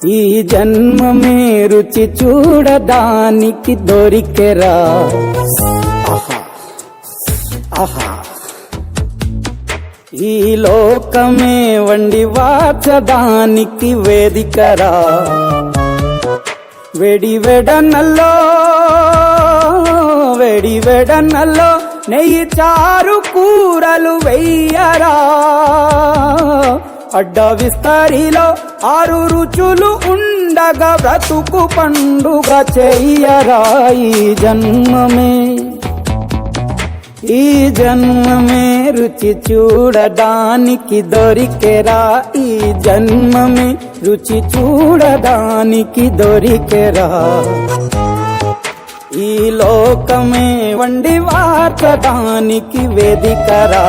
ఈ జన్మమే రుచి చూడడానికి దొరికెరా. ఆహా ఆహా, ఈ లోకమే వండి వాచడానికి వేదికరా. వెడి వెడనల్లో నెయ్యి చారు కూరలు వెయ్యరా. అడ్డ విస్తరిలో 6 రుచులు ఉండగా బ్రతుకు పండుగ చెయ్యరా. ఈ జన్మమే రుచి చూడడానికి దొరికెరా. ఈ జన్మమే రుచి చూడడానికి దొరికెరా. ఈ లోకమే వండి వార్చడానికి వేదికరా.